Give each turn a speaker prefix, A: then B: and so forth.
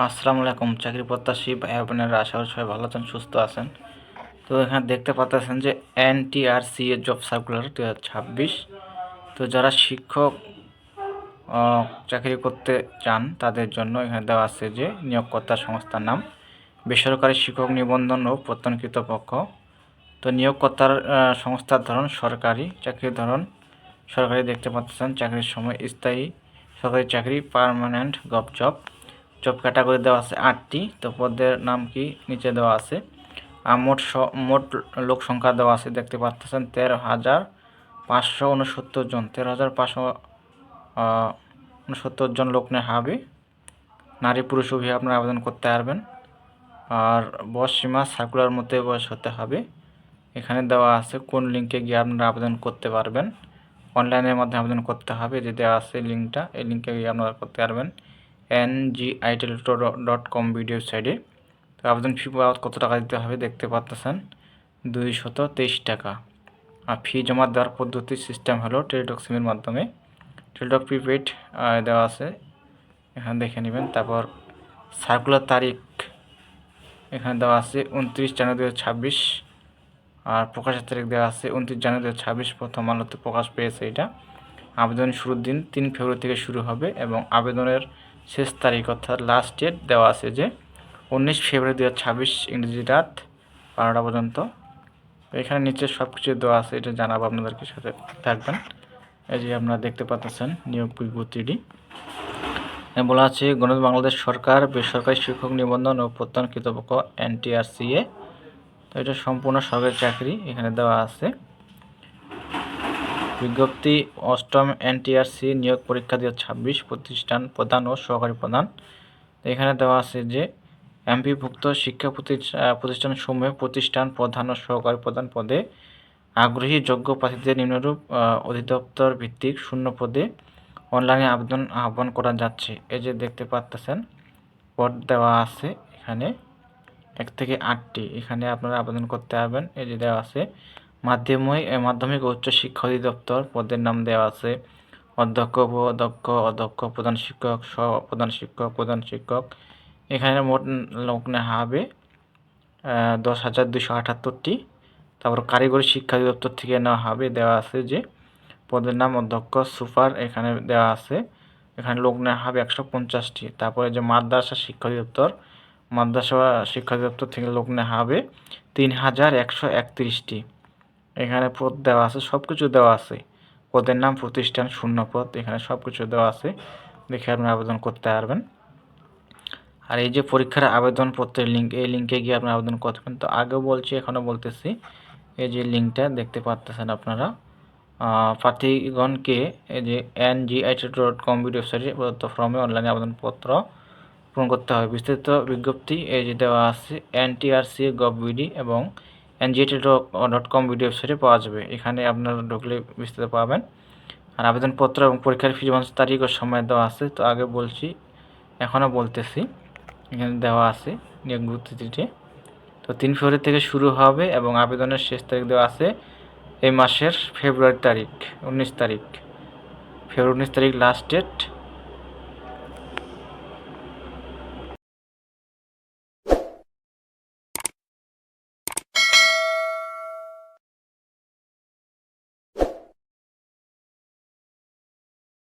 A: আসসালামু আলাইকুম চাকরি প্রত্যাশী ভাই বোনেরা, আশা করি সবাই ভালো আছেন, সুস্থ আছেন। তো এখানে দেখতে পাচ্ছেন যে এনটিআরসি এর জব সার্কুলার 2026। তো যারা শিক্ষক চাকরি করতে চান তাদের জন্য এখানে দেওয়া আছে যে নিয়োগকর্তা সংস্থার নাম বেসরকারি শিক্ষক নিবন্ধন ও প্রত্যয়নকৃত পক্ষ। তো নিয়োগকর্তার সংস্থার ধরন সরকারি, চাকরির ধরন সরকারি দেখতে পাচ্ছেন। চাকরির সময় স্থায়ী সরকারি চাকরি, পার্মানেন্ট জব। জব ক্যাটাগরি দেওয়া আছে 8টি। তো পদের নাম কি নিচে দেওয়া আছে। মোট লোক সংখ্যা দেওয়া আছে, দেখতে পাচ্ছেন 13,569 জন। 13,569 জন লোক নেওয়া হবে। নারী পুরুষ উভয় আপনারা আবেদন করতে পারবেন। আর বয়স সীমা সার্কুলার মধ্যে বয়স হতে হবে। এখানে দেওয়া আছে কোন লিঙ্কে গিয়ে আপনারা আবেদন করতে পারবেন। অনলাইনের মাধ্যমে আবেদন করতে হবে, যে দেওয়া আছে লিঙ্কটা, এই লিঙ্কে গিয়ে আপনারা করতে পারবেন NGITEL.com ভিডিও সাইডে। তো আবেদন ফি কত টাকা দিতে হবে দেখতে পাচ্ছেন, 223 টাকা। আর ফি জমা দেওয়ার পদ্ধতি সিস্টেম হলো টেলিটক সিমের মাধ্যমে। টেলিটক প্রিপেড দেওয়া আছে, এখানে দেখে নেবেন। তারপর সার্কুলার তারিখ এখানে দেওয়া আছে 29 জানুয়ারি 2026। আর প্রকাশের তারিখ দেওয়া আছে 29 জানুয়ারি 2026। প্রথম আলোতে প্রকাশ পেয়েছে এটা। আবেদন শুরুর দিন 3 ফেব্রুয়ারি থেকে শুরু হবে এবং আবেদনের শেষ তারিখ অর্থাৎ লাস্ট ডেট দেওয়া আছে যে 19 ফেব্রুয়ারি 2026 ইংরেজি রাত 12টা পর্যন্ত। এখানে নিচে সব কিছু দেওয়া আছে, এটা জানাবো আপনাদেরকে, সাথে থাকবেন। এই যে আপনারা দেখতে পাচ্ছেন নিয়োগ বিজ্ঞপ্তিটি বলা আছে গণতন্ত্র বাংলাদেশ সরকার বেসরকারি শিক্ষক নিবন্ধন ও প্রত্যয়ন কর্তৃপক্ষ NTRCA। তো এটা সম্পূর্ণ সরকারি চাকরি এখানে দেওয়া আছে। বিজ্ঞপ্তি 8ম NTRCA নিয়োগ পরীক্ষা 2026 প্রতিষ্ঠান প্রধান ও সহকারী প্রধান। এখানে দেওয়া আছে যে এমপিভুক্ত শিক্ষা প্রতিষ্ঠানসমূহে প্রতিষ্ঠান প্রধান ও সহকারী প্রধান পদে আগ্রহী যোগ্য প্রার্থীদের নিম্নরূপ অধিদপ্তর ভিত্তিক শূন্য পদে অনলাইনে আবেদন আহ্বান করা যাচ্ছে। এই যে দেখতে পাচ্ছেন পদ দেওয়া আছে এখানে 1 থেকে 8টি। এখানে আপনারা আবেদন করতে পারবেন। এই যে দেওয়া আছে মাধ্যমিক ও উচ্চ শিক্ষা অধিদপ্তর, পদের নাম দেওয়া আছে অধ্যক্ষ, অধ্যক্ষ, প্রধান শিক্ষক, প্রধান শিক্ষক, প্রধান শিক্ষক। এখানে মোট লোক নেওয়া হবে 10,278টি। তারপর কারিগরি শিক্ষা অধিদপ্তর থেকে নেওয়া হবে, দেওয়া আছে যে পদের নাম অধ্যক্ষ সুপার, এখানে দেওয়া আছে। এখানে লোক নেওয়া হবে 150টি। তারপরে যে মাদ্রাসা শিক্ষা অধিদপ্তর, মাদ্রাসা শিক্ষা অধিদপ্তর থেকে লোক নেওয়া হবে 3,131টি। এখানে পদ দেওয়া আছে, সব কিছু দেওয়া আছে। পদের নাম প্রতিষ্ঠান শূন্য পদ, এখানে সব কিছু দেওয়া আছে, দেখে আপনি আবেদন করতে পারবেন। আর এই যে পরীক্ষার আবেদনপত্রের লিঙ্ক, এই লিঙ্কে গিয়ে আপনি আবেদন করবেন। তো আগেও বলছি এখনও বলতেছি, এই যে লিঙ্কটা দেখতে পাচ্ছেন আপনারা, প্রার্থীগণকে এই যে NGITEL.com ওয়েবসাইটে প্রদত্ত ফর্মে অনলাইনে আবেদনপত্র পূরণ করতে হবে। বিস্তারিত বিজ্ঞপ্তি এই যে দেওয়া আছে NTRCA.gov.bd এবং NGITEL.com ওয়েবসাইটে পাওয়া যাবে। এখানে আপনারা ঢুকলে বিস্তারিত পাবেন। আর আবেদনপত্র এবং পরীক্ষার ফি জমার তারিখ ও সময় দেওয়া আছে। তো আগে বলছি এখনও বলতেছি, এখানে দেওয়া আছে নিয়োগ বিজ্ঞপ্তিতে। তো 3 ফেব্রুয়ারি থেকে শুরু হবে এবং আবেদনের শেষ তারিখ দেওয়া আছে এই মাসের ফেব্রুয়ারি তারিখ 19 তারিখ, ফেব্রুয়ারি 19 তারিখ লাস্ট ডেট।